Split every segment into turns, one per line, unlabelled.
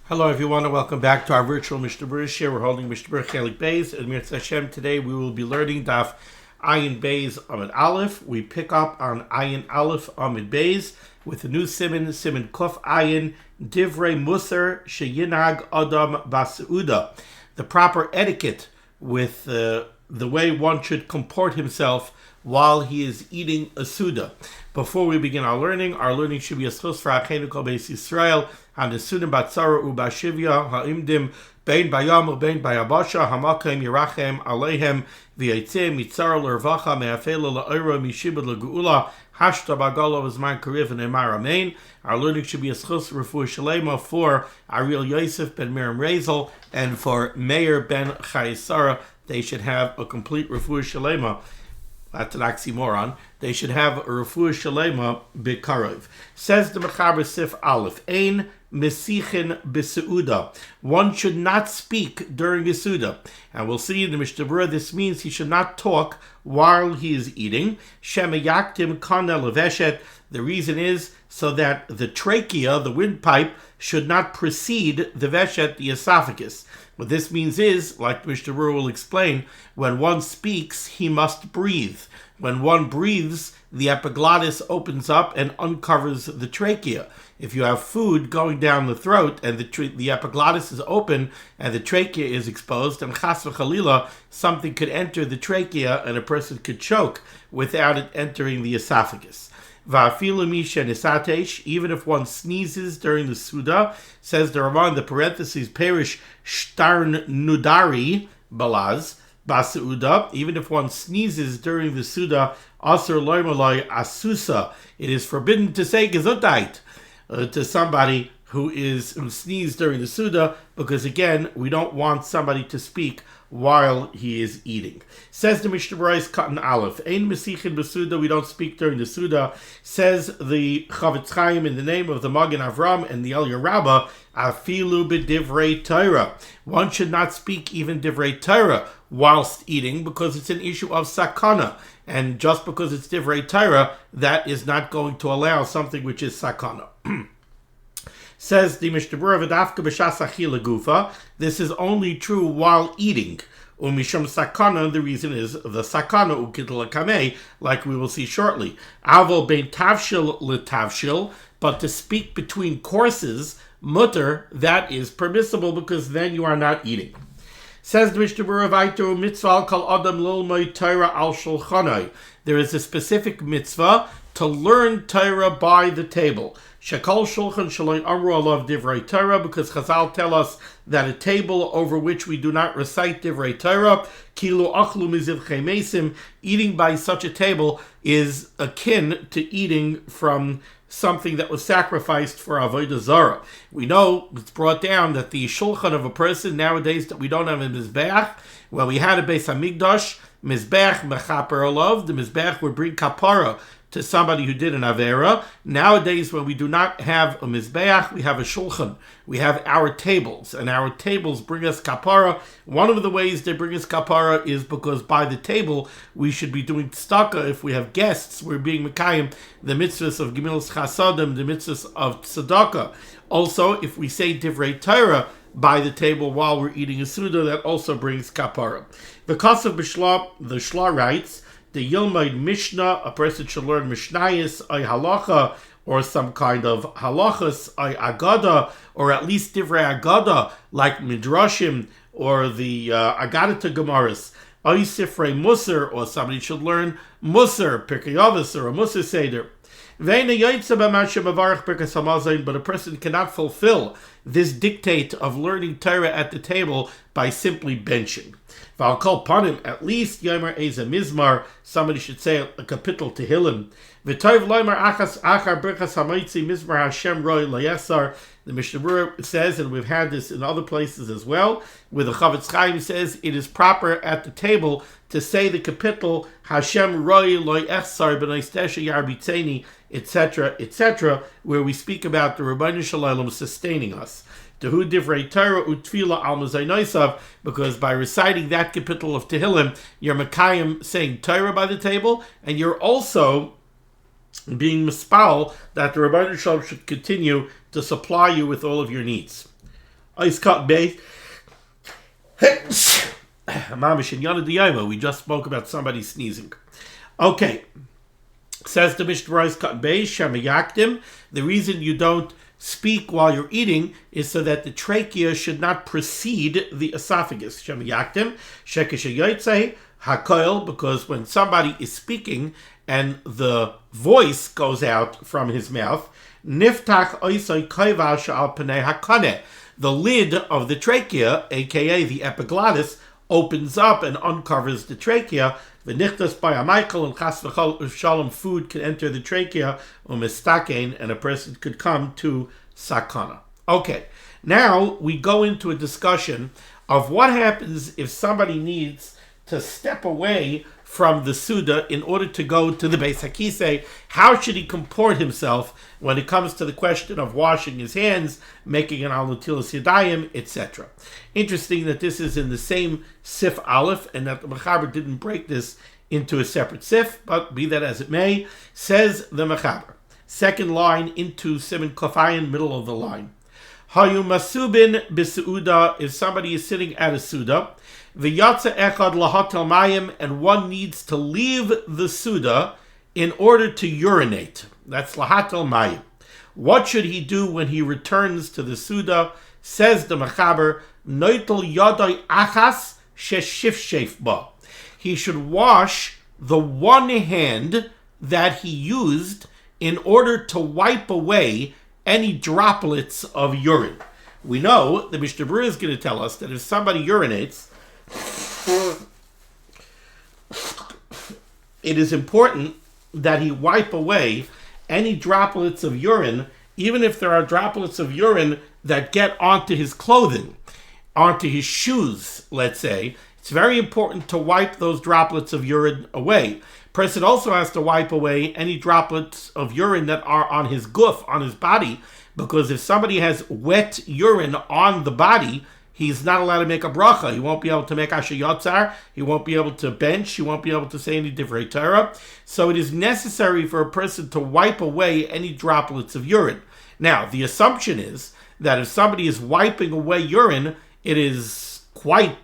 Hello everyone and welcome back to our virtual Mishnah Berurah. We're holding Mishnah Berurah Chelik Beis, and Mirz Hashem today we will be learning Daf Ayin Beis Amid Aleph. We pick up on Ayin Aleph Amid Beis with a new Siman, Siman Kuf Ayin, Divrei Musar Sheyinag Adam Baseudah. The proper etiquette with the way one should comport himself while he is eating a seudah. Before we begin our learning should be a schus for Achenu Kol Beis Yisrael, and the sudim batzara ubashivya ha'imdim bein bayam ubein bayabasha hamakim yirachem aleihem v'yitzeh mitzara l'rvacha me'afela la'ira mishibud l'geula hashta bagalo v'zman kariv v'ne'mar amen. Our learning should be a schus refuah shalema for Ariel Yosef ben Miriam Rezel and for Meir ben Chayesara. They should have a complete refuah shalema. That's an oxymoron. They should have a refuah shalema b'karov. Says the Mechaber Sif Aleph, Ein mesichin b'seudah. One should not speak during a seudah. And we'll see in the Mishnah Berurah this means he should not talk while he is eating. Shemeyaktim kana leveshet. The reason is so that the trachea, the windpipe, should not precede the veshet, the esophagus. What this means is, like Mishnah Berurah will explain, when one speaks, he must breathe. When one breathes, the epiglottis opens up and uncovers the trachea. If you have food going down the throat and the epiglottis is open and the trachea is exposed, and chas v'chalila, something could enter the trachea and a person could choke without it entering the esophagus. Even if one sneezes during the seudah, says the Ramah in the parentheses, perish shtarn nudari balaz baseudah. Even if one sneezes during the seudah, asur loimaloi asusa. It is forbidden to say gesundheit to somebody who sneezed during the seudah, because again, we don't want somebody to speak while he is eating. Says the Mishnah Berurah Katan Aleph, Ein mesichin b'seudah, we don't speak during the seudah. Says the Chavetz Chaim in the name of the Magen Avram and the Eliyah Rabbah, afilu b'divrei Torah. One should not speak even divrei Torah whilst eating, because it's an issue of sakana. And just because it's divrei Torah, that is not going to allow something which is sakana. Says the Mishnah Berurah, v'dafka b'shas achila gufa. This is only true while eating. Umisham sakana, the reason is the sakana ukidla kamei, like we will see shortly. Avol bein tavshil letavshil, but to speak between courses, mutter, that is permissible, because then you are not eating. Says the Mishnah Berurah, v'ayto mitzvah kol adam lilmod Torah al shulchanai. There is a specific mitzvah to learn Torah by the table. Shekol shulchan shaloi amru alav divrei Torah, because Chazal tell us that a table over which we do not recite divrei Torah, kilu achlu mizivchei mesim, eating by such a table is akin to eating from something that was sacrificed for avodah zarah. We know it's brought down that the shulchan of a person nowadays that we don't have a mizbeach, when we had a Beis Hamikdash, mizbeach mechaper olav, the mizbeach would bring kapara to somebody who did an avera. Nowadays, when we do not have a mizbeach, we have a shulchan. We have our tables, and our tables bring us kapara. One of the ways they bring us kapara is because by the table we should be doing tzedakah. If we have guests, we're being mekayim the mitzvahs of gemilas chasadim, the mitzvahs of tzedakah. Also, if we say divrei Torah by the table while we're eating a seudah, that also brings kapara. The Kassav B'Shla, the Shla writes, the Yilmaid Mishnah, a person should learn Mishnayos, ay halacha, or some kind of halachos, ay agada, or at least divrei agada, like midrashim, or the Agadata Gemaras, ay sifrei musar, or somebody should learn musar, pirkei avos, or a musar seder. But a person cannot fulfill this dictate of learning Torah at the table by simply benching. V'al kol panim, at least yomer eza mizmar, somebody should say a kapitel tehillim. V'tov loimer achas achar berachas hamaitzi mizmar Hashem roi layesar. The Mishnah Berurah says, and we've had this in other places as well, where the Chavetz Chaim says it is proper at the table to say the kapitel Hashem roi layesar b'noistesha yarbitzeni, etc., etc., where we speak about the Rabbeinu Shalom sustaining us. Tehu divrei Torah utfila al mezainoisav, because by reciting that kapitel of Tehillim, you're Mekayim saying Torah by the table, and you're also being mispal that the Rabbeinu Shalom should continue to supply you with all of your needs. Ice cut base. Mamish in Yana Diyama, we just spoke about somebody sneezing. Okay. Says the Mishnah Berurah cut base, Shemayakdim. The reason you don't speak while you're eating is so that the trachea should not precede the esophagus. Shemayakdim, Shekeshayotzei, Hakoil, because when somebody is speaking and the voice goes out from his mouth, Niftach Oisoi Koiva Sha'al Panei Hakane. The lid of the trachea, aka the epiglottis, opens up and uncovers the trachea. V'nichtas by a Michael and chas v'chol shalom, food can enter the trachea, umistakein, and a person could come to sakana. Okay, now we go into a discussion of what happens if somebody needs to step away from the seudah in order to go to the Beis HaKisei. How should he comport himself when it comes to the question of washing his hands, making an al natilas yadayim, etc. Interesting that this is in the same sif aleph, and that the Mechaber didn't break this into a separate sif, but be that as it may, says the Mechaber. Second line into Siman Kofayin, middle of the line. Hayu masubin b'seudah, if somebody is sitting at a seudah, v'yatsa echad lahatel mayim, and one needs to leave the seudah in order to urinate. That's lahatel mayim. What should he do when he returns to the seudah? Says the Mechaber, noitel yadai achas sheshifshef ba. He should wash the one hand that he used in order to wipe away any droplets of urine. We know the Mishnah Berurah is going to tell us that if somebody urinates, it is important that he wipe away any droplets of urine, even if there are droplets of urine that get onto his clothing, onto his shoes, let's say. It's very important to wipe those droplets of urine away. Person also has to wipe away any droplets of urine that are on his guf, on his body, because if somebody has wet urine on the body, he's not allowed to make a berachah. He won't be able to make asher yotzar. He won't be able to bench. He won't be able to say any divrei Torah. So it is necessary for a person to wipe away any droplets of urine. Now, the assumption is that if somebody is wiping away urine, it is quite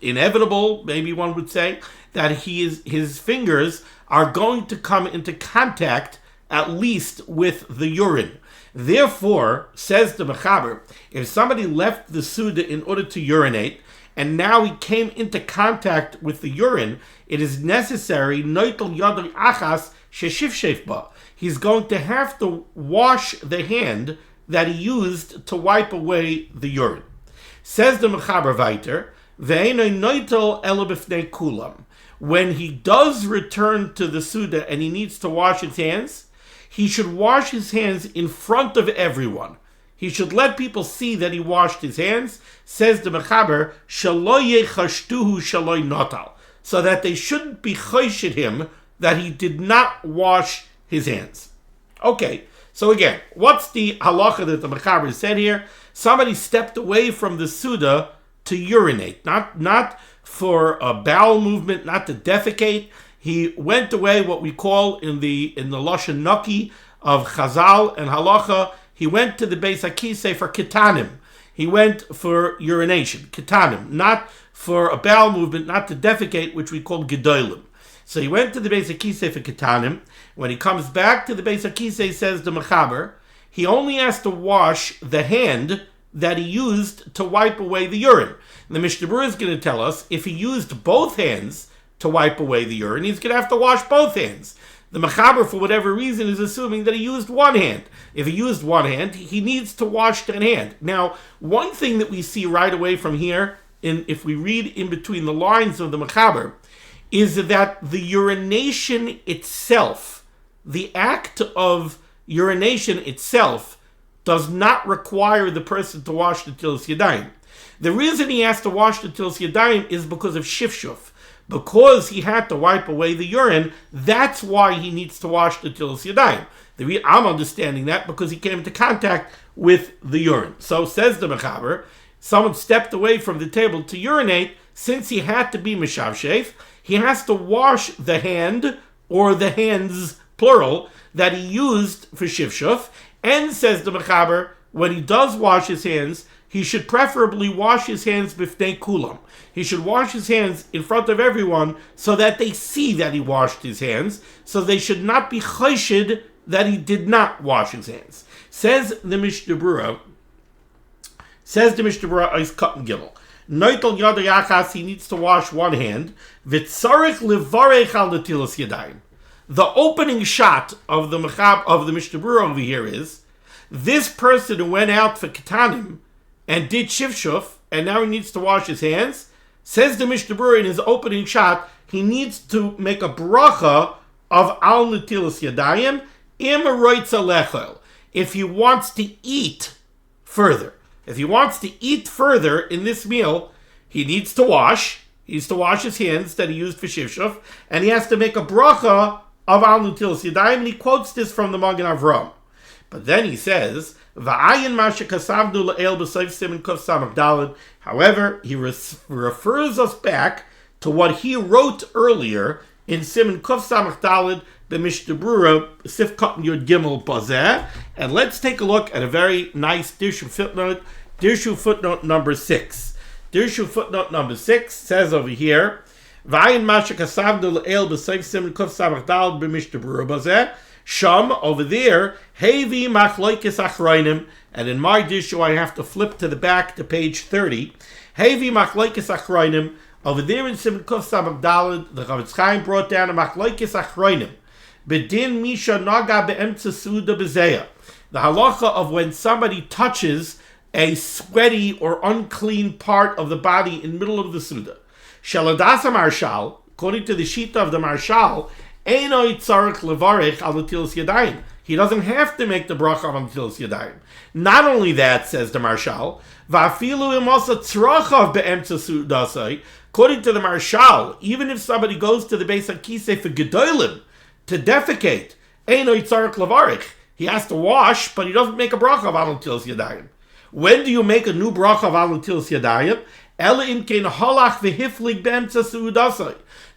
inevitable, maybe one would say, that his fingers are going to come into contact at least with the urine. Therefore, says the Mechaber, if somebody left the seudah in order to urinate, and now he came into contact with the urine, it is necessary, noitel yadai achas sheshifshef ba. He's going to have to wash the hand that he used to wipe away the urine. Says the Mechaber weiter, ve'enoi noitel elo b'fnei kulam. When he does return to the seudah and he needs to wash his hands, he should wash his hands in front of everyone. He should let people see that he washed his hands. Says the Mechaber, shelo yechashtuhu shelo notal, so that they shouldn't be choshed him that he did not wash his hands. Okay, so again, what's the halacha that the Mechaber said here? Somebody stepped away from the seudah to urinate, not for a bowel movement, not to defecate. He went away, what we call in the Lashon Naki of Chazal and Halacha, he went to the Beis HaKisei for ketanim. He went for urination, ketanim, not for a bowel movement, not to defecate, which we call gedolim. So he went to the Beis HaKisei for ketanim. When he comes back to the Beis HaKisei, says the Mechaber, he only has to wash the hand that he used to wipe away the urine. The Mishnah Berurah is going to tell us if he used both hands to wipe away the urine, he's going to have to wash both hands. The Mechaber, for whatever reason, is assuming that he used one hand. If he used one hand, he needs to wash that hand. Now, one thing that we see right away from here, if we read in between the lines of the Mechaber, is that the urination itself, the act of urination itself, does not require the person to wash the netilas yadayim. The reason he has to wash the netilas yadayim is because of shifshuf. Because he had to wipe away the urine, that's why he needs to wash the netilas yadayim. I'm understanding that because he came into contact with the urine. So says the Mechaber, someone stepped away from the table to urinate, since he had to be mishavshef, he has to wash the hand, or the hands, plural, that he used for shifshuf. And says the Mechaber, when he does wash his hands, he should preferably wash his hands b'fnei kulam. He should wash his hands in front of everyone so that they see that he washed his hands, so they should not be choshed that he did not wash his hands. Says the Mishnah Berurah, is cut and gimel. Neitel yada yachas, he needs to wash one hand. V'tzarich levarech al netilas yadayim. The opening shot of the Mishnah Berurah over here is, this person who went out for ketanim and did shivshuf, and now he needs to wash his hands, says the Mishnah Berurah in his opening shot, he needs to make a berachah of al netilas yadayim im roitza lechel. If he wants to eat further, in this meal, he needs to wash. He needs to wash his hands that he used for shivshuf, and he has to make a bracha of al netilas yadayim, and he quotes this from the Magen Avraham. But then he says, "Va'ayin masha kasavnu le'el b'sayf siman kuf samach daled." However, he refers us back to what he wrote earlier in Siman kuf samach daled b'Mishnah Berurah sif katan yud gimel bazeh. And let's take a look at a very nice Dirshu footnote. Dirshu footnote number 6. Dirshu footnote number 6 says over here, "Va'ayin masha kasavnu le'el b'sayf siman kuf samach daled b'Mishnah Berurah bazeh." Sham, over there, Hevi Machloikis Achroinim, and in my Dirshu I have to flip to the back to page 30. Hevi Machloikis Achroinim, over there in Siman Kuf Samach Daled, the Chavetz Chaim brought down a Machloikis Achroinim. Bedin Misha Naga Be'emtza Seudah Bezeya. The halacha of when somebody touches a sweaty or unclean part of the body in the middle of the seudah. Shaladasa Marshal, according to the Shita of the Marshal, he doesn't have to make the bracha on netilas yadayim. Not only that, says the Marshal, according to the Marshal, even if somebody goes to the base hakeseh for gedolim to defecate, he has to wash, but he doesn't make a bracha on netilas yadayim. When do you make a new bracha on netilas yadayim?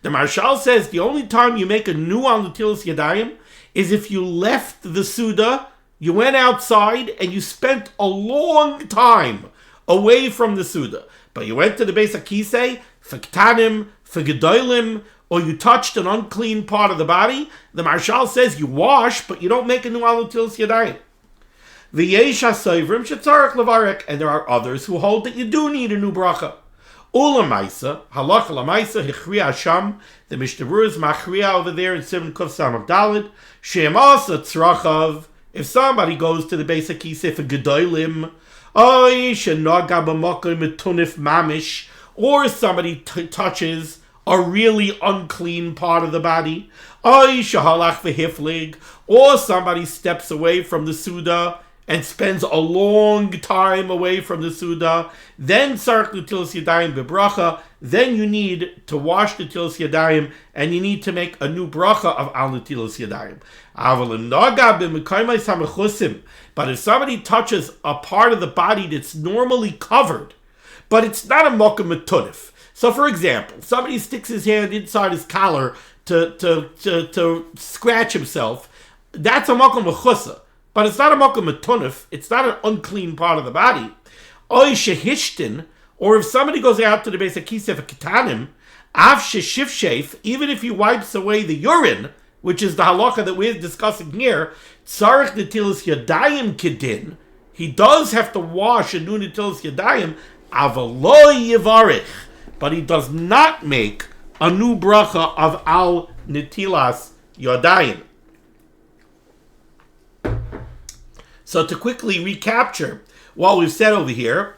The Marshal says the only time you make a new al netilas yadayim is if you left the seudah, you went outside, and you spent a long time away from the seudah. But you went to the base hakeseh for ketanim, for gedolim, or you touched an unclean part of the body. The Marshal says you wash, but you don't make a new al netilas yadayim. And there are others who hold that you do need a new bracha. Ulamaisa, halacha lamaisa, hichriya Hasham, the Mishnah Berurah is machriya over there in Siman Kuf Samach Daled, she'emasa tzrachav, if somebody goes to the base hakeseh for gedolim, oy shenaga b'makom metunif mamish, or somebody touches a really unclean part of the body, oy shehalach v'hiflig, or somebody steps away from the seudah and spends a long time away from the seudah, then sark netilas yadayim bebracha, then you need to wash the netilas yadayim, and you need to make a new bracha of al netilas yadayim. But if somebody touches a part of the body that's normally covered, but it's not a mokum metunif. So for example, somebody sticks his hand inside his collar to scratch himself, that's a mokum mechusah. But it's not a mokum metunif, it's not an unclean part of the body. Oy shehishtin, or if somebody goes out to the base hakeseh for ketanim, av sheshivshef, even if he wipes away the urine, which is the halacha that we're discussing here, tzarich netilas yadayim kedin, he does have to wash a new netilas yadayim, avalo yivarich, but he does not make a new bracha of al netilas yadayim. So to quickly recapture what we've said over here,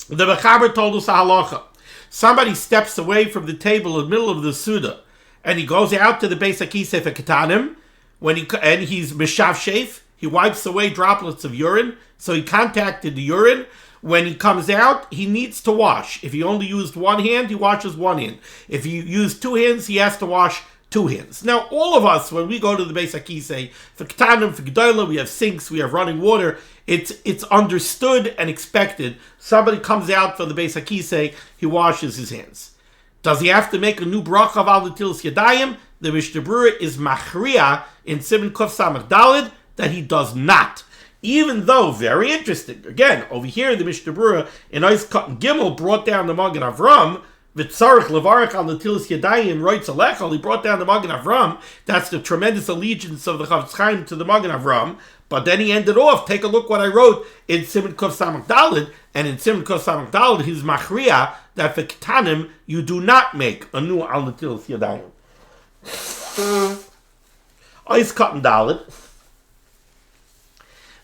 the Mechaber told us a halacha. Somebody steps away from the table in the middle of the seudah, and he goes out to the base hakeseh for ketanim, and he's mishavshef, he wipes away droplets of urine, so he contacted the urine. When he comes out, he needs to wash. If he only used one hand, he washes one hand. If he used two hands, he has to wash two hands. Now, all of us, when we go to the base hakeseh for ketanim, for gedolim, we have sinks, we have running water. It's understood and expected. Somebody comes out for the base hakeseh, he washes his hands. Does he have to make a new bracha of al netilas yadayim? The Mishnah Berurah is machriya in Siman Kuf Samach Daled that he does not. Even though, very interesting, again, over here the Mishnah Berurah in Eis Katan Gimel brought down the Magen Avram, V'tzarich levarach al netilas yadayim roitz alechal, he brought down the Magen Avram, that's the tremendous allegiance of the Chafetz Chaim to the Magen Avram, but then he ended off, take a look what I wrote in Siman Kuf Samach Daled, and in Siman Kuf Samach Daled, he's machriya that for ketanim, you do not make a new al netilas yadayim. Eis Katan Daled.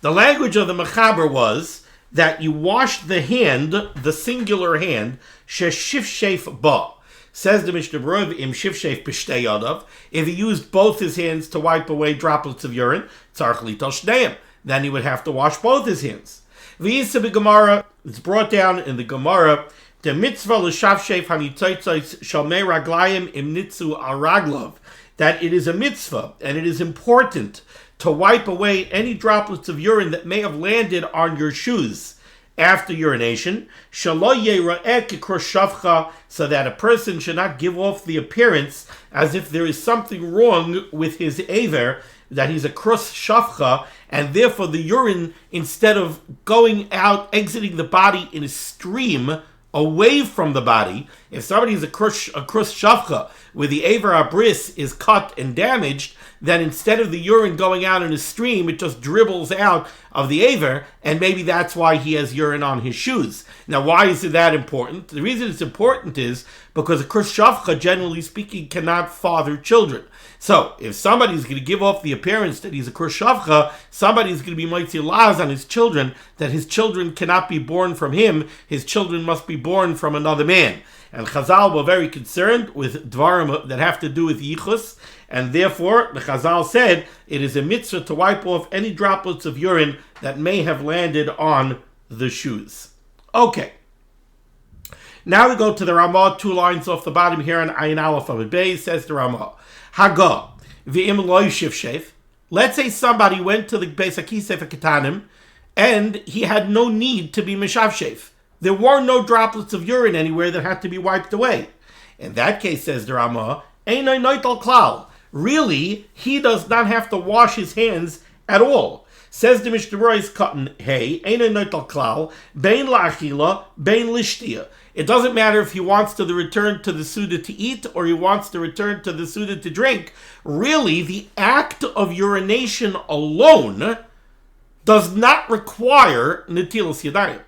The language of the Mechaber was that you wash the hand, the singular hand, sheshifshef ba. Says the Mishnah Berurah, im shifshef b'shtei yadav. If he used both his hands to wipe away droplets of urine, tzarich lital shneim. Then he would have to wash both his hands. V'yisa b'gemara, it's brought down in the Gemara, the mitzvah l'shavshef hanitzotzos shalmei raglayim im nitzu al raglav. That it is a mitzvah, and it is important to wipe away any droplets of urine that may have landed on your shoes after urination, so that a person should not give off the appearance as if there is something wrong with his aver, that he's a krus shavcha, and therefore the urine, instead of going out, exiting the body in a stream away from the body, if somebody is a krus shavcha, where the aver abris is cut and damaged, then instead of the urine going out in a stream, it just dribbles out of the aver, and maybe that's why he has urine on his shoes. Now, why is it that important? The reason it's important is because a krus shavcha, generally speaking, cannot father children. So, if somebody's going to give off the appearance that he's a krus shavcha, somebody's going to be mitzi laz on his children, that his children cannot be born from him, his children must be born from another man. And Chazal were very concerned with dvarim that have to do with yichus, and therefore the Chazal said it is a mitzvah to wipe off any droplets of urine that may have landed on the shoes. Okay. Now we go to the Ramah, 2 lines off the bottom here on Ayin Aleph Amud Beis, says the Ramah. Haga, v'im lo yishifshef. Let's say somebody went to the Beis HaKisei for ketanim, and he had no need to be mishavshef. There were no droplets of urine anywhere that had to be wiped away. In that case, says the Ramah, einay noital klal. Really, he does not have to wash his hands at all. Says the Mishnah Berurah Katan Hey, einay noital klal, bein la'achila, bein lishtia. It doesn't matter if he wants to return to the seudah to eat or he wants to return to the seudah to drink. Really, the act of urination alone does not require netilas yadayim.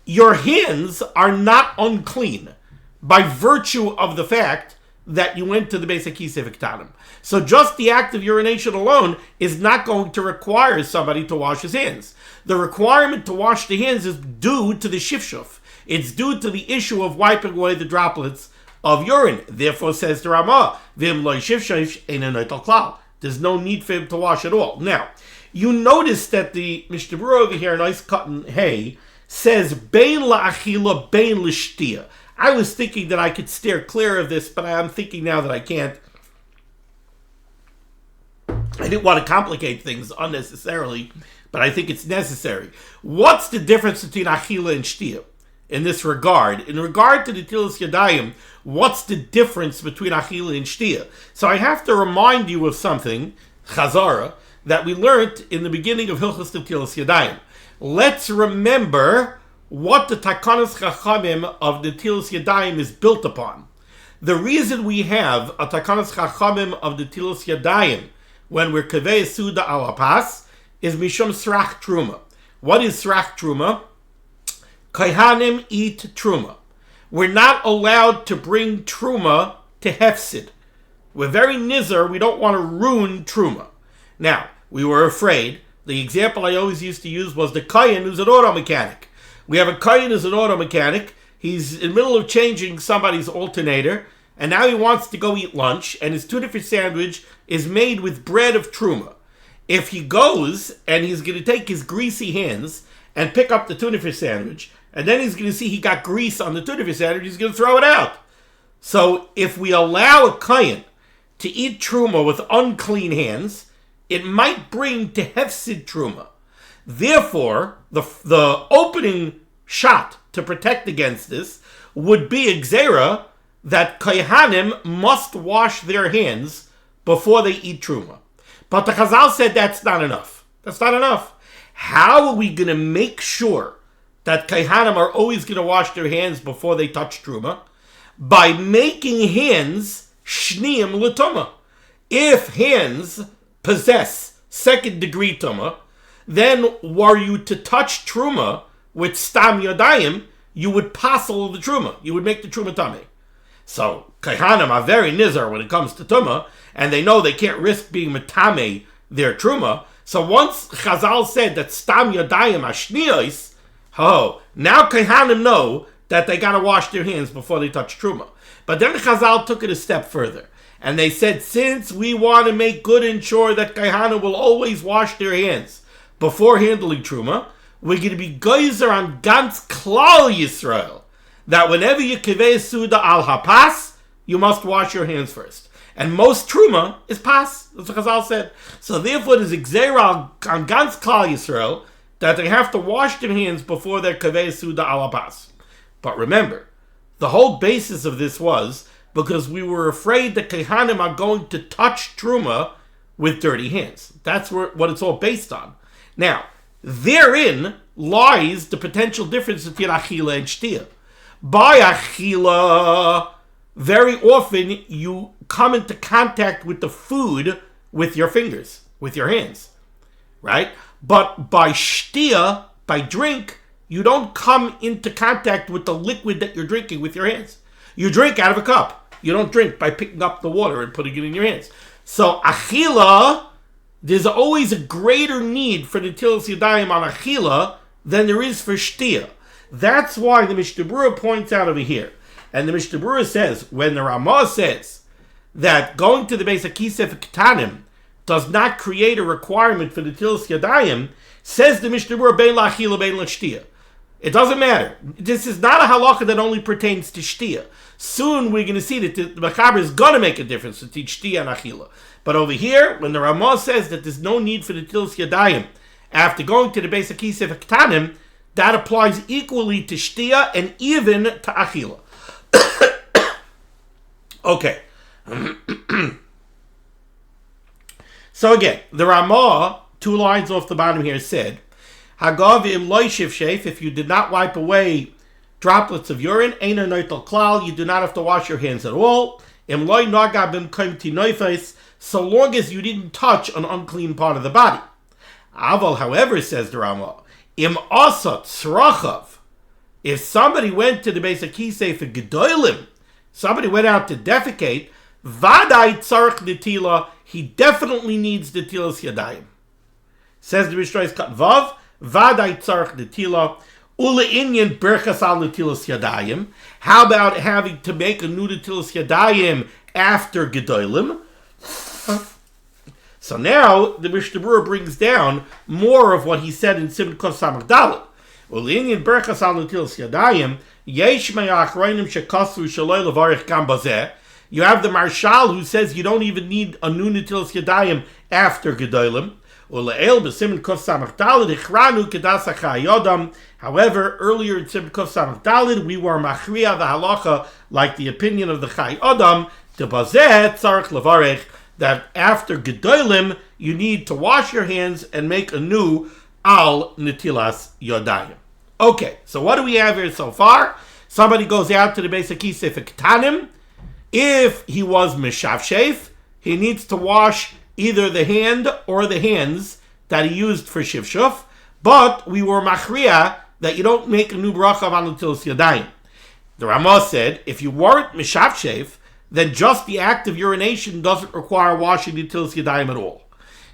Your hands are not unclean by virtue of the fact that you went to the Beis HaKisei v'ketanim. So just the act of urination alone is not going to require somebody to wash his hands. The requirement to wash the hands is due to the shifshuf. It's due to the issue of wiping away the droplets of urine. Therefore, says the Ramah, v'im lo shifshuf einay noital klal. There's no need for him to wash at all. Now, you notice that the Mishnah Berurah over here, Eis Katan Hey, says bein la'achila, bein l'shtia. I was thinking that I could steer clear of this, but I'm thinking now that I can't. I didn't want to complicate things unnecessarily, but I think it's necessary. What's the difference between achila and shtia in this regard? In regard to the netilas yadayim, what's the difference between achila and shtia? So I have to remind you of something, chazara, that we learned in the beginning of Hilchos Netilas Yadayim. Let's remember what the Takanas Chachamim of Netilas Yadayim is built upon. The reason we have a Takanas Chachamim of Netilas Yadayim when we're kavei seudah al hapas is mishum srach truma. What is srach truma? Kohanim eat truma. We're not allowed to bring truma to hefsid. We're very nizar. We don't want to ruin truma. Now, we were afraid. The example I always used to use was the kohen who's an auto mechanic. We have a kohen who's an auto mechanic. He's in the middle of changing somebody's alternator, and now he wants to go eat lunch, and his tuna fish sandwich is made with bread of truma. If he goes, and he's going to take his greasy hands and pick up the tuna fish sandwich, and then he's going to see he got grease on the tuna fish sandwich, he's going to throw it out. So if we allow a kohen to eat truma with unclean hands, it might bring to hefsid truma. Therefore, the opening shot to protect against this would be a gzera that kohanim must wash their hands before they eat truma. But the Chazal said that's not enough. That's not enough. how are we going to make sure that Kaihanim are always going to wash their hands before they touch Truma? By making hands Shniim L'Tumah. If hands possess second degree Tumah, then were you to touch Truma with Stam Yadayim, you would passel the Truma. You would make the Truma Tameh. So Kaihanim are very nizar when it comes to Tumah, and they know they can't risk being Matame their Truma. So once Chazal said that Stam Yadayim Ashniyos, now Kaihanim know that they got to wash their hands before they touch Truma. But then Chazal took it a step further. And they said, since we want to make good and sure that Kaihanim will always wash their hands before handling Truma, we're going to be geyser on Gans Klal Yisrael, that whenever you kivei seudah al hapas, you must wash your hands first. And most Truma is pas. That's what Chazal said. So therefore, there's a gzeira on Gans Klal Yisrael that they have to wash their hands before they're kivei seudah al hapas. But remember, the whole basis of this was because we were afraid that Kaihanim are going to touch Truma with dirty hands. That's what it's all based on. Now, therein lies the potential difference between achila and shtia. By achila, very often you come into contact with the food with your fingers, with your hands, right? But by shtia, by drink, you don't come into contact with the liquid that you're drinking with your hands. You drink out of a cup. You don't drink by picking up the water and putting it in your hands. So achila, there's always a greater need for netilas yadayim on achila than there is for shtia. That's why the Mishnah Berurah points out over here. And the Mishnah Berurah says, when the Ramah says that going to the base of kisef ketanim does not create a requirement for netilas yadayim, says the Mishnah Berurah bein la'achila bein la'shtia. It doesn't matter. This is not a halacha that only pertains to shtia. Soon we're going to see that the Mechaber is going to make a difference between shtia and achila. But over here, when the Ramah says that there's no need for the netilas yadayim after going to the base of kisef ketanim, that applies equally to shtia and even to achila. Okay. So again, the Ramah, 2 lines off the bottom here, said, Hagav im loishiv sheif, if you did not wipe away droplets of urine, eina noitel klal, you do not have to wash your hands at all. Im loy naga bim kaim tinoifes, so long as you didn't touch an unclean part of the body. Aval, however, says the Ramah, im asat srachav, if somebody went to the base of kisei for gedolim, somebody went out to defecate, vadai tzarech netila, he definitely needs netilas yadayim. Says the Mishnah cut vav, vadai tzarech netila, ule inyan berachah al netilas yadayim. How about having to make a new netilas yadayim after gedolim? So now the Mishnah Berurah brings down more of what he said in Siman Kuf Samach Dalet. Ule inyan berachah al netilas yadayim, yesh me'achronim shekasru shaloi levarich gam bazeh. You have the Marshal who says you don't even need a new netilas yadayim after gedolim. However, earlier in Siman Kuf Samach Daled, we were machriya the halacha like the opinion of the Chai Adam, that after gedolim you need to wash your hands and make a new al netilas yadayim. Okay, so what do we have here so far? Somebody goes out to the base of kisef ketanim. If he was mishavshef, he needs to wash either the hand or the hands that he used for shivshuf, but we were machriya that you don't make a new berachah on netilas yadayim. The Ramah said, if you weren't mishavshef, then just the act of urination doesn't require washing netilas yadayim at all.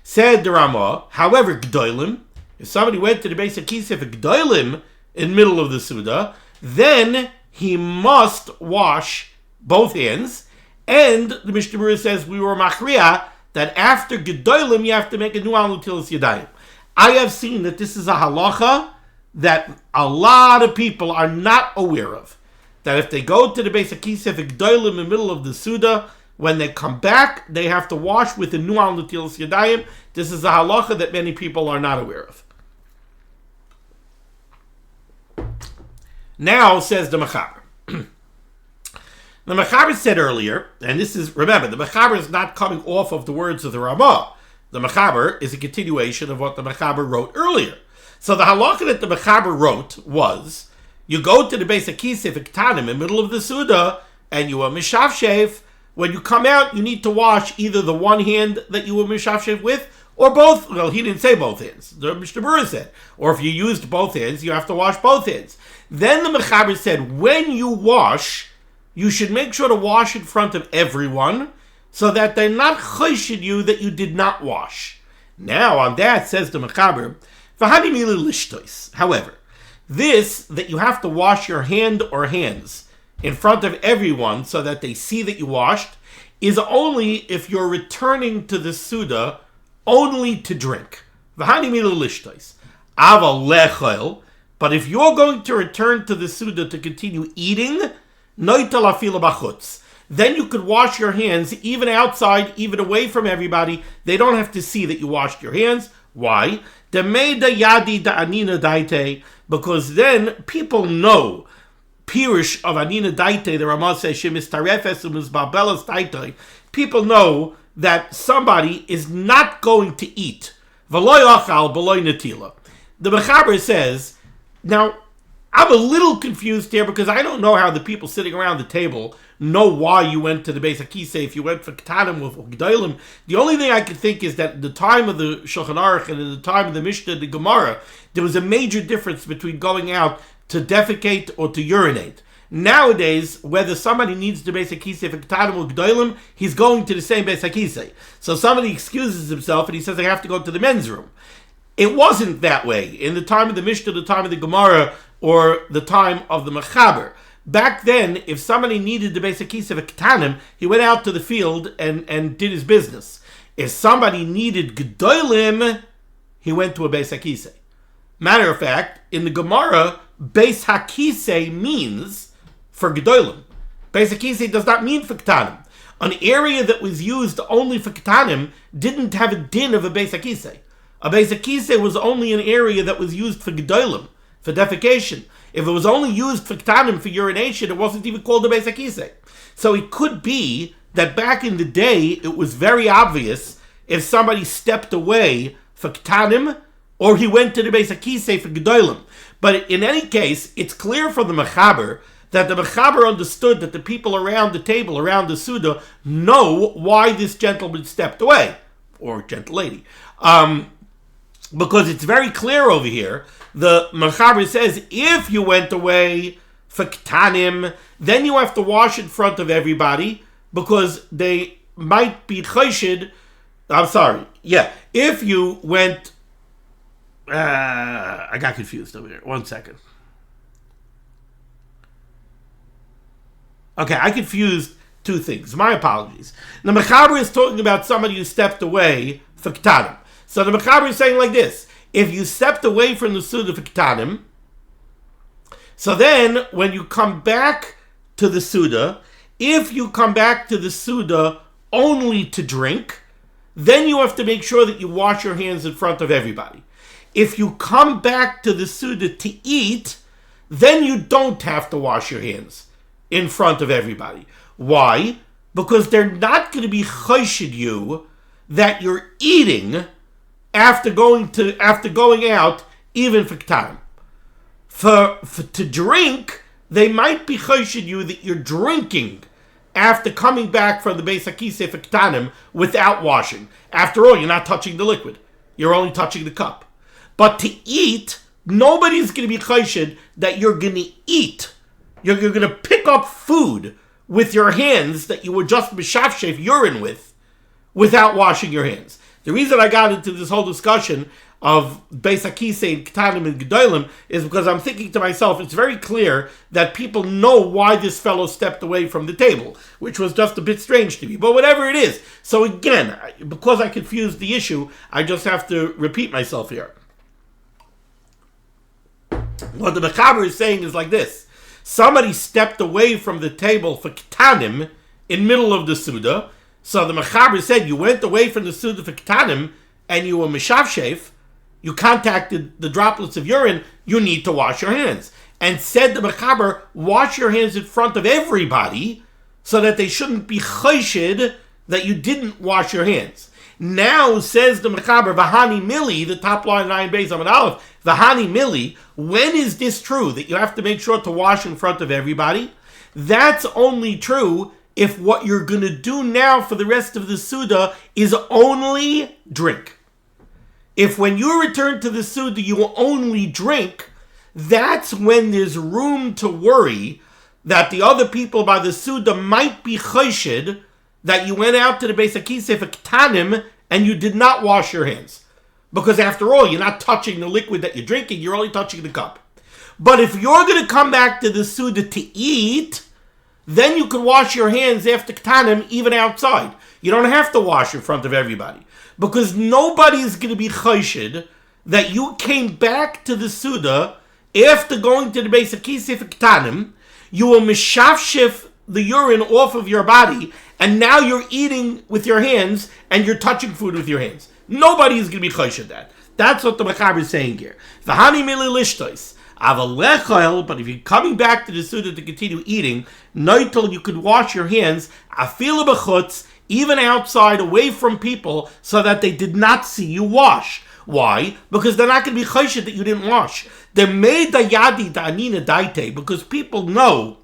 Said the Ramah, however, gdolim, if somebody went to the base of kisef gdolim in the middle of the seudah, then he must wash both hands, and the Mishnah Berurah says we were machriya that after gedolim you have to make a new al netilas yadayim. I have seen that this is a halacha that a lot of people are not aware of. That if they go to the base of kisef gedolim in the middle of the seudah, when they come back, they have to wash with a new al netilas yadayim. This is a halacha that many people are not aware of. Now, says the Mechaber. The Mechaber said earlier, and this is, remember, the Mechaber is not coming off of the words of the Ramah. The Mechaber is a continuation of what the Mechaber wrote earlier. So the halakha that the Mechaber wrote was, you go to the Beis HaKisei for Ketanim in the middle of the seudah, and you are mishavshev. When you come out, you need to wash either the one hand that you were mishavshev with, or both. Well, he didn't say both hands. The Mishnah Berurah said. Or if you used both hands, you have to wash both hands. Then the Mechaber said, when you wash, you should make sure to wash in front of everyone, so that they're not choshed you that you did not wash. Now, on that, says the Mechaber, however, this, that you have to wash your hand or hands in front of everyone so that they see that you washed, is only if you're returning to the seudah only to drink. But if you're going to return to the seudah to continue eating, then you could wash your hands even outside, even away from everybody. They don't have to see that you washed your hands. Why? Because then people know. Pirush of Anina Daite, the Ramah says, people know that somebody is not going to eat. The Mechaber says, now, I'm a little confused here because I don't know how the people sitting around the table know why you went to the Beis HaKisei if you went for Ketanim or G'daylim. The only thing I can think is that at the time of the Shulchan Aruch and at the time of the Mishnah, the Gemara, there was a major difference between going out to defecate or to urinate. Nowadays, whether somebody needs the Beis HaKisei for Ketanim or G'daylim, he's going to the same Beis HaKisei. So somebody excuses himself and he says, I have to go to the men's room. It wasn't that way in the time of the Mishnah, the time of the Gemara, or the time of the Mechaber. Back then, if somebody needed the Beis HaKisei for Ketanim, he went out to the field and did his business. If somebody needed G'daylim, he went to a Beis HaKisei. Matter of fact, in the Gemara, Beis HaKisei means for G'daylim. Beis HaKisei does not mean for Ketanim. An area that was used only for Ketanim didn't have a din of a Beis HaKisei. A Beis HaKisei was only an area that was used for G'daylim, for defecation. If it was only used for Ketanim, for urination, it wasn't even called a Beis HaKisei. So it could be that back in the day, it was very obvious if somebody stepped away for Ketanim, or he went to the Beis HaKisei for G'daylim. But in any case, it's clear from the Mechaber that the Mechaber understood that the people around the table, around the seudah, know why this gentleman stepped away, or gentle lady. Because it's very clear over here. The Mechaber says, if you went away for Ketanim, then you have to wash in front of everybody, because they might be choshed. If you went... I got confused over here. 1 second. Okay, I confused two things. My apologies. The Mechaber is talking about somebody who stepped away for Ketanim. So the Mechaber is saying like this: if you stepped away from the seudah for Ketanim, so then when you come back to the seudah, if you come back to the seudah only to drink, then you have to make sure that you wash your hands in front of everybody. If you come back to the seudah to eat, then you don't have to wash your hands in front of everybody. Why? Because they're not going to be choshed you that you're eating after going out, even for Ketanim. To drink, they might be choshed you that you're drinking after coming back from the Beis HaKisei for Ketanim without washing. After all, you're not touching the liquid. You're only touching the cup. But to eat, nobody's going to be choshed that you're going to eat. You're going to pick up food with your hands that you were just mishavshev urine with, without washing your hands. The reason I got into this whole discussion of Beis HaKisei and Ketanim and G'daylim is because I'm thinking to myself, it's very clear that people know why this fellow stepped away from the table, which was just a bit strange to me. But whatever it is. So again, because I confused the issue, I just have to repeat myself here. What the Mechaber is saying is like this. Somebody stepped away from the table for Ketanim in middle of the seudah. So the Mechaber said, you went away from the seudah for Ketanim and you were mishavshev, you contacted the droplets of urine, you need to wash your hands. And said the Mechaber, wash your hands in front of everybody so that they shouldn't be choshed that you didn't wash your hands. Now, says the Mechaber, Vahani Mili, the top line 9 base of an Aleph, Vahani Mili, when is this true, that you have to make sure to wash in front of everybody? That's only true if what you're going to do now for the rest of the seudah is only drink. If when you return to the seudah you will only drink, that's when there's room to worry that the other people by the seudah might be choshed that you went out to the base HaKeseh for ketanim and you did not wash your hands. Because after all, you're not touching the liquid that you're drinking, you're only touching the cup. But if you're going to come back to the seudah to eat, then you can wash your hands after ketanim even outside. You don't have to wash in front of everybody. Because nobody is going to be choshed that you came back to the seudah after going to the base HaKeseh for ketanim, you will mishafshif the urine off of your body, and now you're eating with your hands, and you're touching food with your hands. Nobody is going to be choshed that. That's what the Mechaber is saying here. V'hani mili lishtois. But if you're coming back to the seudah to continue eating, noitel, you could wash your hands, afilu b'chutz, even outside, away from people, so that they did not see you wash. Why? Because they're not going to be choshed that you didn't wash. They're made the yadi da anina daite, because people know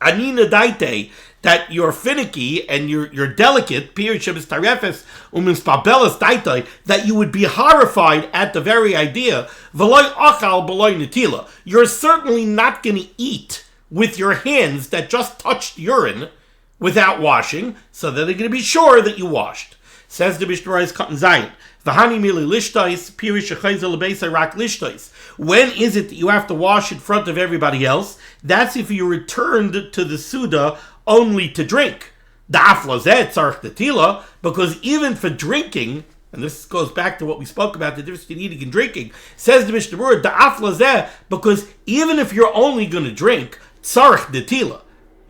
anina daite, that you're finicky and you're delicate, that you would be horrified at the very idea. You're certainly not going to eat with your hands that just touched urine without washing, so that they're going to be sure that you washed. Says the Mishnah Berurah Cotton Zion. When is it that you have to wash in front of everybody else? That's if you returned to the seudah only to drink. Because even for drinking, and this goes back to what we spoke about, the difference between eating and drinking, says the Mishnah Berurah, because even if you're only going to drink,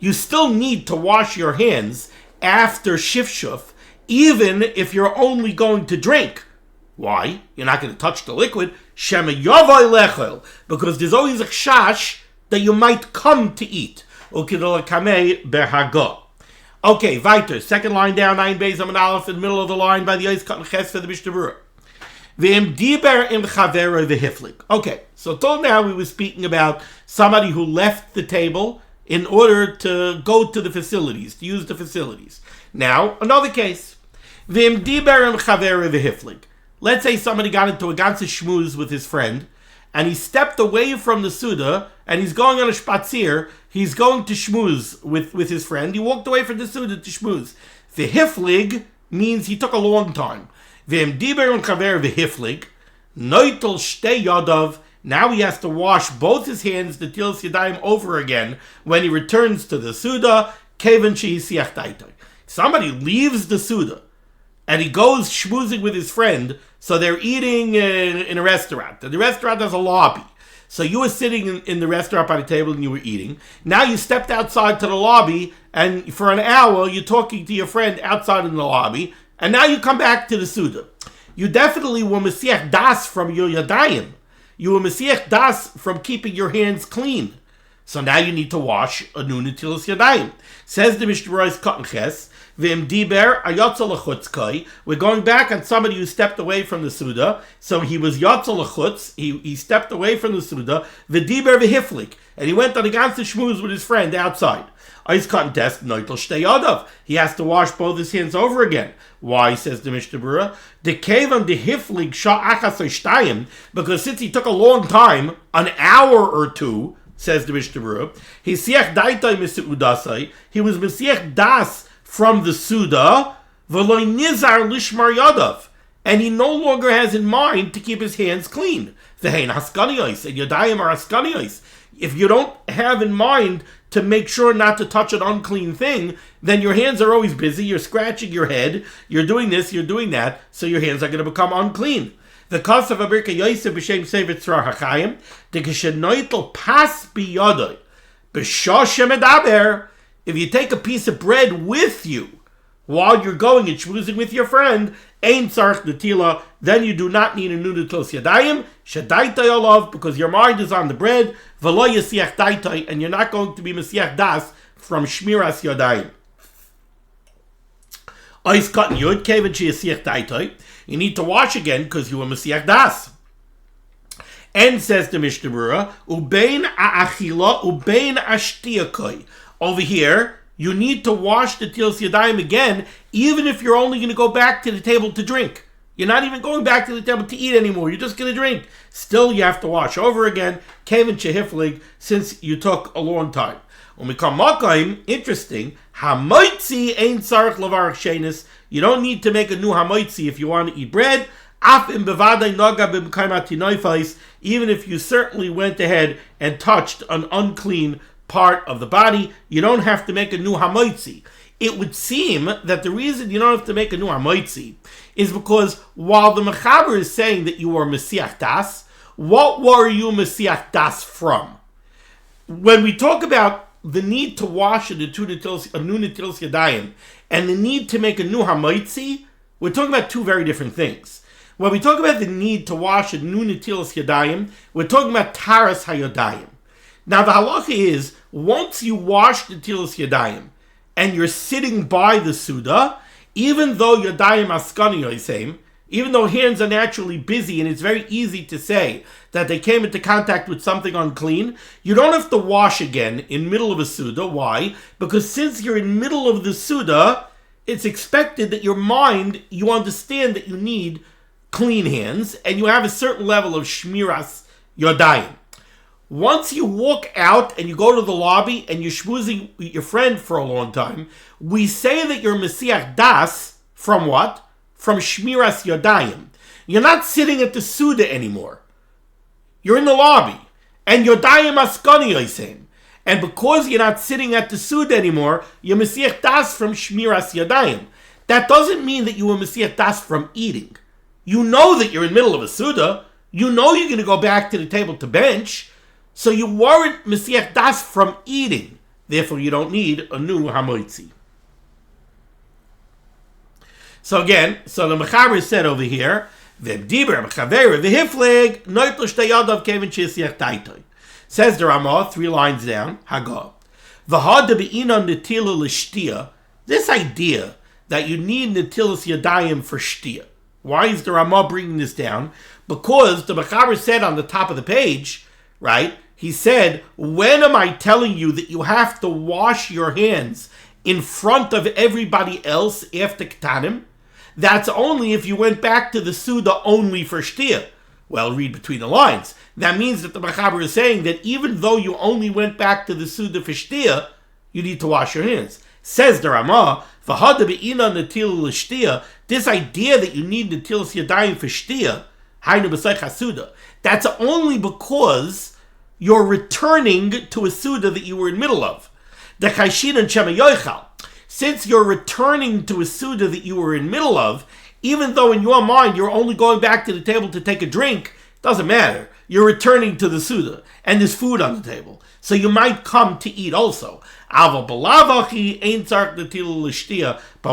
you still need to wash your hands after shifshuf, even if you're only going to drink. Why? You're not going to touch the liquid. Because there's always a chash that you might come to eat. Okay, weiter. Second line down, 9 beis amud aleph, in the middle of the line by the HaTorah for the Mishnah Berurah. Okay, so till now we were speaking about somebody who left the table in order to go to the facilities, to use the facilities. Now, another case. Let's say somebody got into a ganze shmuz with his friend, and he stepped away from the seudah, and he's going on a spatzir, he's going to shmuz with his friend. He walked away from the seudah to shmuz. V'hiflig means he took a long time. V'imdiber chaver v'hiflig, noitel shtei yadav, now he has to wash both his hands, the netilas yadayim, over again when he returns to the seudah, kevan she'isiach daitoi. Somebody leaves the seudah, and he goes schmoozing with his friend, so they're eating in a restaurant. And the restaurant has a lobby. So you were sitting in the restaurant by the table and you were eating. Now you stepped outside to the lobby, and for an hour you're talking to your friend outside in the lobby, and now you come back to the seudah. You definitely were mesiach das from your yadayim. You were mesiach das from keeping your hands clean. So now you need to wash a new netilas yadayim. Says the Mishnah Berurah Cotton Ches, we're going back on somebody who stepped away from the seudah. So he was yotzel lechutz. He stepped away from the seudah. V'diber v'hiflik, and he went on a ganze shmuz with his friend outside. Ice cotton test noitel shtei yadav. He has to wash both his hands over again. Why? Says the Mishnah Berurah. The kevan the hiflik sha'achas shtayim, because since he took a long time, an hour or two, says the Mishnah Berurah, he siach daitai misudasai. He was mesiach das from the seudah, v'loy nizar lishmar yadav, and he no longer has in mind to keep his hands clean. V'hein haskaniyos, and yadayim are haskaniyos. If you don't have in mind to make sure not to touch an unclean thing, then your hands are always busy, you're scratching your head, you're doing this, you're doing that, so your hands are going to become unclean. The cost of a birka yosef b'shem sevet tzrar hachayim, the kishenoitel pas biyodoi, b'shoshe medaber. If you take a piece of bread with you while you're going and schmoozing with your friend, ein tzarich netila, then you do not need a new netilas yadayim, shadaitai olav, because your mind is on the bread, v'lo yasiach daitai, and you're not going to be mesiach das from shmiras yadayim. Ois cotton yud keven sheyasiach daitoi. You need to wash again because you were masiach das. And says the Mishnah Berurah, ubein a'achila ubein ashtiyakoi. Over here, you need to wash the netilas yadayim again, even if you're only going to go back to the table to drink. You're not even going back to the table to eat anymore. You're just going to drink. Still, you have to wash over again, keven shehiflig, since you took a long time. When we come makayim, interesting, hamoitzi ein tzarich levarach shenis. You don't need to make a new hamoitzi if you want to eat bread. Af im bevadai noga b'mkayim atinoifais, even if you certainly went ahead and touched an unclean part of the body, you don't have to make a new hamoitzi. It would seem that the reason you don't have to make a new hamoitzi is because while the mechaber is saying that you were mesiach das, what were you mesiach das from? When we talk about the need to wash a new netilas yadayim and the need to make a new hamoitzi, we're talking about two very different things. When we talk about the need to wash a new netilas yadayim, we're talking about taras hayodayim. Now the halacha is, once you wash netilas yadayim and you're sitting by the seudah, even though yadayim askani yoisem, even though hands are naturally busy and it's very easy to say that they came into contact with something unclean, you don't have to wash again in middle of a seudah. Why? Because since you're in middle of the seudah, it's expected that your mind, you understand that you need clean hands, and you have a certain level of shmiras yodayim. Once you walk out and you go to the lobby and you're schmoozing with your friend for a long time, we say that you're mesiach das from what? From shmiras yodayim. You're not sitting at the seudah anymore. You're in the lobby, and yodayim askani yoisem. And because you're not sitting at the seudah anymore, you're mesiach das from shmiras yodayim. That doesn't mean that you were mesiach das from eating. You know that you're in the middle of a seudah. You know you're going to go back to the table to bench. So you weren't mesiach das from eating. Therefore, you don't need a new hamoitzi. So again, the mechaber said over here, says the Ramah, 3 lines down, Haggah. This idea that you need netilas yadayim for shtiyah. Why is the Ramah bringing this down? Because the mechaber said on the top of the page, right? He said, when am I telling you that you have to wash your hands in front of everybody else after ketanim? That's only if you went back to the seudah only for shtiyah. Well, read between the lines. That means that the mechaber is saying that even though you only went back to the seudah for shtiyah, you need to wash your hands. Says the Ramah, this idea that you need netilas yadayim for shtiyah, that's only because you're returning to a seudah that you were in the middle of. Since you're returning to a seudah that you were in the middle of, even though in your mind you're only going back to the table to take a drink, doesn't matter. You're returning to the seudah, and there's food on the table. So you might come to eat also. But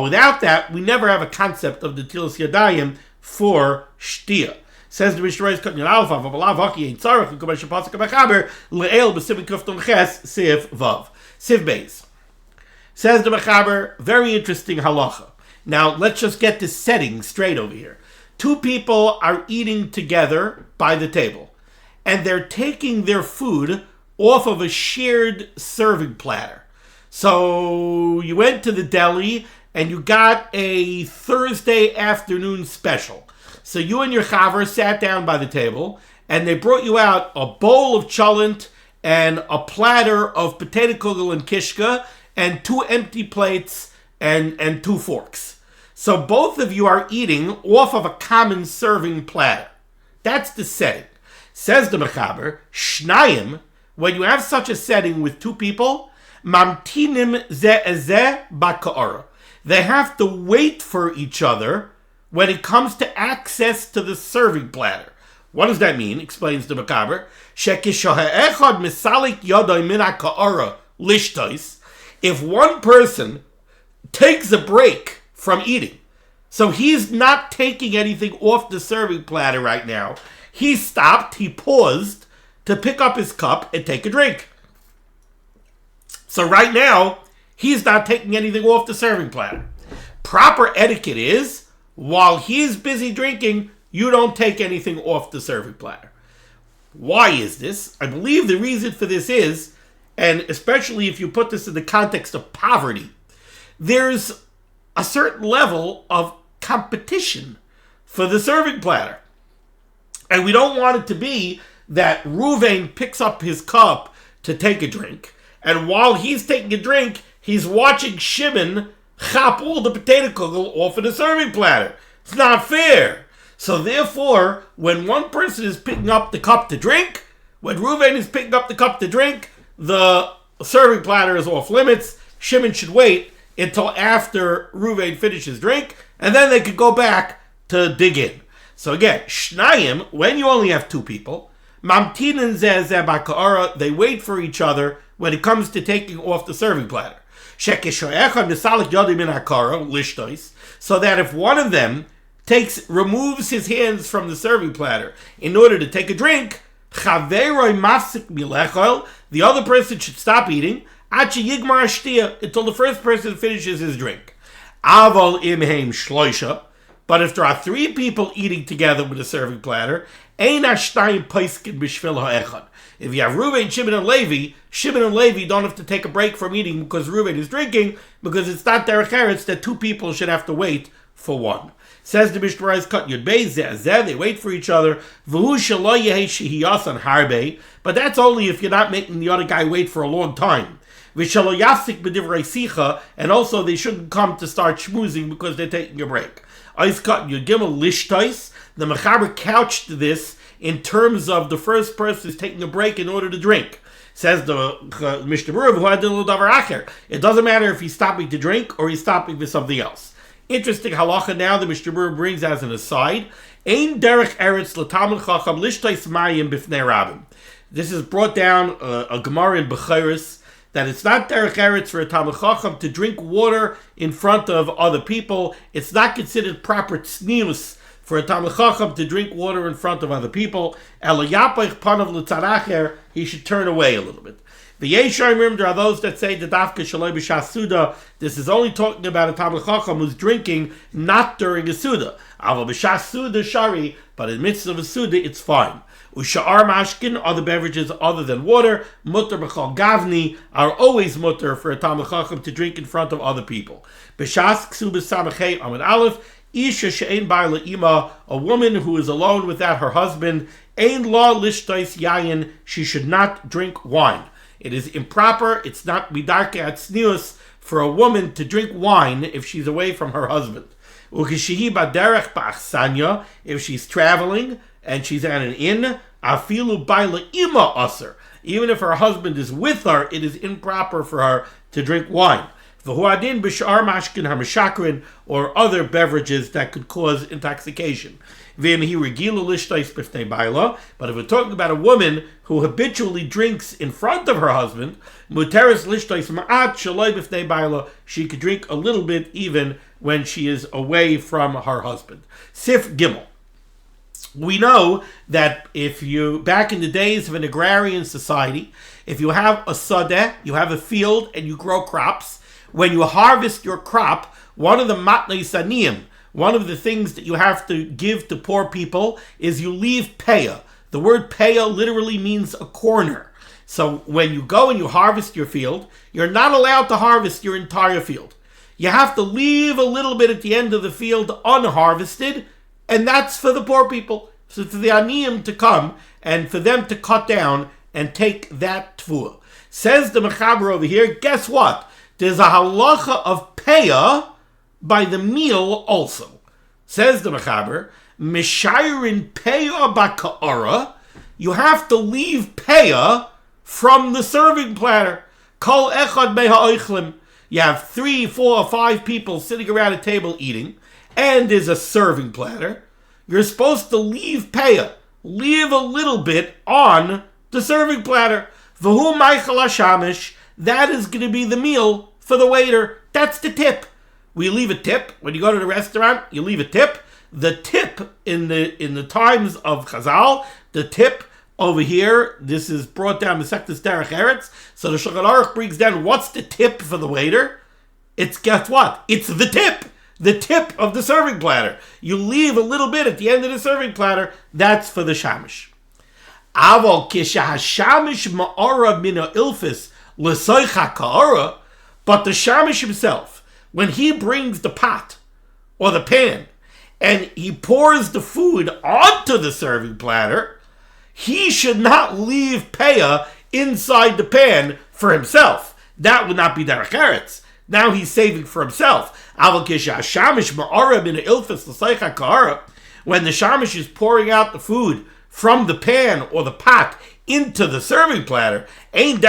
without that, we never have a concept of netilas yadayim for shtiyah. Says the Mishnah Berurah, Siv Beis. Says the mechaber, very interesting halacha. Now, let's just get this setting straight over here. 2 people are eating together by the table, and they're taking their food off of a shared serving platter. So you went to the deli and you got a Thursday afternoon special. So you and your chaver sat down by the table and they brought you out a bowl of cholent and a platter of potato kugel and kishka and 2 empty plates and 2 forks. So both of you are eating off of a common serving platter. That's the setting. Says the mechaber, shnayim, when you have such a setting with 2 people, mamtinim ze baka'ara. They have to wait for each other when it comes to access to the serving platter. What does that mean? Explains the mechaber. Shekishaha'echad misalik yodai min ha'ka'ara lishtois. If one person takes a break from eating, so he's not taking anything off the serving platter right now, he stopped, he paused to pick up his cup and take a drink. So right now, he's not taking anything off the serving platter. Proper etiquette is, while he's busy drinking, you don't take anything off the serving platter. Why is this? I believe the reason for this is, and especially if you put this in the context of poverty, there's a certain level of competition for the serving platter. And we don't want it to be that Reuven picks up his cup to take a drink, and while he's taking a drink, he's watching Shimon chop all the potato kugel off of the serving platter. It's not fair. So therefore, when one person is picking up the cup to drink, when Reuven is picking up the cup to drink, the serving platter is off limits. Shimon should wait until after Reuven finishes drink, and then they could go back to dig in. So again, Shnayim, when you only have two people, Mamtinin zeh b'ka'ara, they wait for each other when it comes to taking off the serving platter. So that if one of them removes his hands from the serving platter in order to take a drink, the other person should stop eating until the first person finishes his drink. But if there are three people eating together with a serving platter, if you have Reuven, Shimon, and Levi don't have to take a break from eating because Reuven is drinking, because it's not derech eretz that two people should have to wait for one. Says the Mishnah Berurah, cut yud beis zeh, they wait for each other. But that's only if you're not making the other guy wait for a long time. And also they shouldn't come to start schmoozing because they're taking a break. The Mechaber couched this in terms of the first person is taking a break in order to drink. Says the Mishnah Berurah, it doesn't matter if he's stopping to drink or he's stopping for something else. Interesting halacha now the Mishnah Berurah brings as an aside. Ein derech eretz l'talmid chacham lishtais mayim b'fnei rabim. This is brought down a Gemara in Bechiris, that it's not derech eretz for a talmid chacham to drink water in front of other people. It's not considered proper tznius for a talmid chacham to drink water in front of other people. Elayapach panav l'tzaracher, he should turn away a little bit. The Yesharim, there are those that say the dafka shaloi b'shas seudah. This is only talking about a talmid chacham who's drinking not during a seudah. Aval b'shas seudah shari, but in the midst of a seudah, it's fine. Usha'ar mashkin, other beverages other than water, mutter b'chol gavni, are always mutter for a talmid chacham to drink in front of other people. B'shas ksu b'samachei amid aleph, isha she'ein ba'la ima, a woman who is alone without her husband, ein la lishtais yayin, she should not drink wine. It is improper, it's not midarke at tznius for a woman to drink wine if she's away from her husband. Ukishihi baderech ba'achsanya, if she's traveling and she's at an inn, afilu baila ima aser, even if her husband is with her, it is improper for her to drink wine. V'huadin b'shar mashkin hamishakrin, or other beverages that could cause intoxication. But if we're talking about a woman who habitually drinks in front of her husband, she could drink a little bit even when she is away from her husband. Sif Gimel. We know that back in the days of an agrarian society, if you have a seudah, you have a field and you grow crops, when you harvest your crop, one of the matnei saniyim, one of the things that you have to give to poor people is you leave peah. The word peah literally means a corner. So when you go and you harvest your field, you're not allowed to harvest your entire field. You have to leave a little bit at the end of the field unharvested, and that's for the poor people. So for the aniyim to come and for them to cut down and take that tfuah. Says the Mechaber over here, guess what? There's a halacha of peah by the meal also. Says the Mechaber, Mishayrin peah b'ka'ara, you have to leave peah from the serving platter. Kol echad me'ha'oichlim. You have 3, 4, or 5 people sitting around a table eating, and there's a serving platter. You're supposed to leave peah. Leave a little bit on the serving platter. V'hu meichel hashamish. That is going to be the meal for the waiter. That's the tip. We leave a tip. When you go to the restaurant, you leave a tip. The tip in the times of Chazal, the tip over here, this is brought down Masechtas Derech Eretz. So the Shulchan Aruch brings down, what's the tip for the waiter? It's, guess what? It's the tip. the tip of the serving platter. You leave a little bit at the end of the serving platter. That's for the shamish. Aval kishahashamish ma'ara mina ilfis l'soicha ka'ara. But the shamish himself, when he brings the pot or the pan and he pours the food onto the serving platter, he should not leave peah inside the pan for himself. That would not be derech eretz. Now he's saving for himself. When the shamish is pouring out the food from the pan or the pot into the serving platter, it's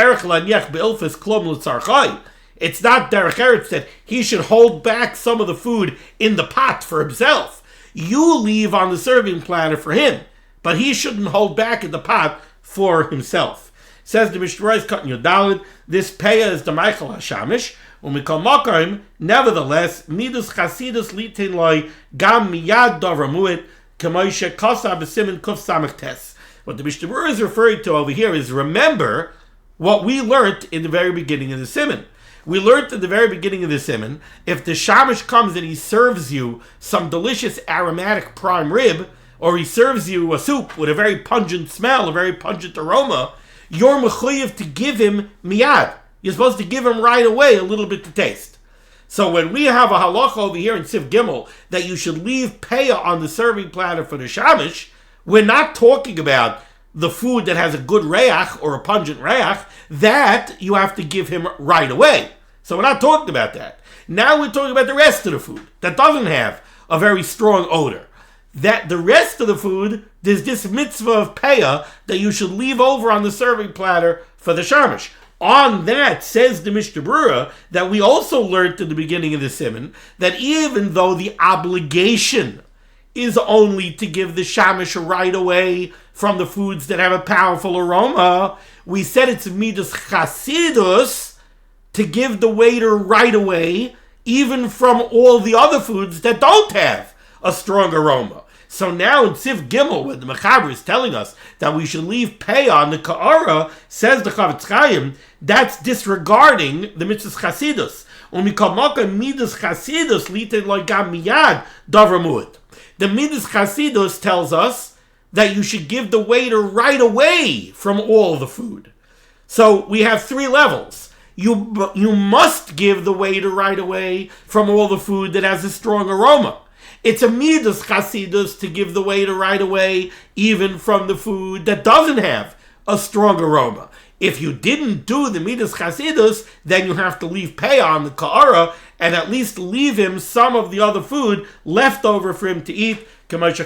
not derech eretz that he should hold back some of the food in the pot for himself. You leave on the serving platter for him, but he shouldn't hold back in the pot for himself. Says the Mishnah Berurah cutting your dalid. This peah is the Michael Hashamish. When we call Makarim, nevertheless, midus chasidus litin loy gam miyad davar mu'it k'moishe kaseh b'siman kuf samach tes. What the Mishnah Berurah is referring to over here is, remember what we learned in the very beginning of the Siman. We learned in the very beginning of the Siman, if the shamish comes and he serves you some delicious aromatic prime rib, or he serves you a soup with a very pungent smell, a very pungent aroma, you're mechuyev to give him miyad. You're supposed to give him right away a little bit to taste. So when we have a halacha over here in Siv Gimel that you should leave peah on the serving platter for the shamish, we're not talking about the food that has a good reach or a pungent reach. That you have to give him right away. So we're not talking about that. Now we're talking about the rest of the food that doesn't have a very strong odor. That the rest of the food, there's this mitzvah of peah that you should leave over on the serving platter for the shamish. On that, says the Mishnah Berurah, that we also learned in the beginning of the Siman, that even though the obligation is only to give the shamish right away from the foods that have a powerful aroma, we said it's midus chasidus to give the waiter right away, even from all the other foods that don't have a strong aroma. So now in Siv Gimel, when the Mechaber is telling us that we should leave peah on the ka'ara, says the Chavetz Chaim, that's disregarding the mitzvahs chasidus. When we call midas chasidus litin loy gam miyad davar mu'it. The midas chasidus tells us that you should give the waiter right away from all the food. So we have three levels. You must give the waiter right away from all the food that has a strong aroma. It's a midas chasidus to give the waiter right away, even from the food that doesn't have a strong aroma. If you didn't do the midas chasidus, then you have to leave peah on the ka'ara and at least leave him some of the other food left over for him to eat. Mishnah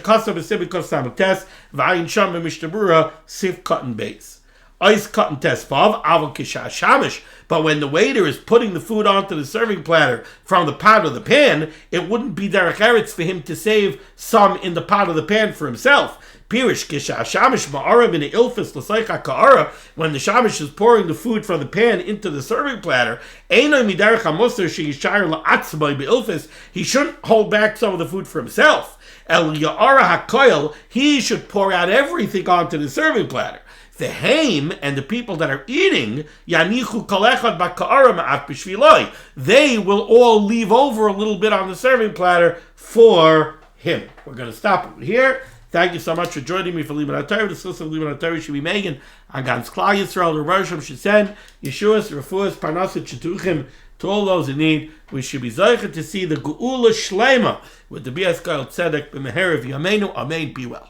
Berurah, Sif Cotton Base. Ice cotton test vav aval shamish. But when the waiter is putting the food onto the serving platter from the pot or the pan, it wouldn't be derech eretz for him to save some in the pot or the pan for himself. Pirish shamish ma'ara min ilfis l'soicha ka'ara. When the shamish is pouring the food from the pan into the serving platter, eino miderech hamusar she'yishayir la'atzmai be'ilfis. He shouldn't hold back some of the food for himself. El ya'ara hakoil. He should pour out everything onto the serving platter. The haim and the people that are eating, yanichu kalechad baka'ara ma'at b'shviloi. They will all leave over a little bit on the serving platter for him. We're going to stop over here. Thank you so much for joining me for limud HaTorah. The source of limud HaTorah should be Megan on Gans Klal Yisrael. The Rosh should send Yeshuas, Refuas, Parnaset, Shetuchim to all those in need. We should be zeicher to see the Geula Shleima with the Bias Gael Tzedek b'meher of Yameinu. Amen. Be well.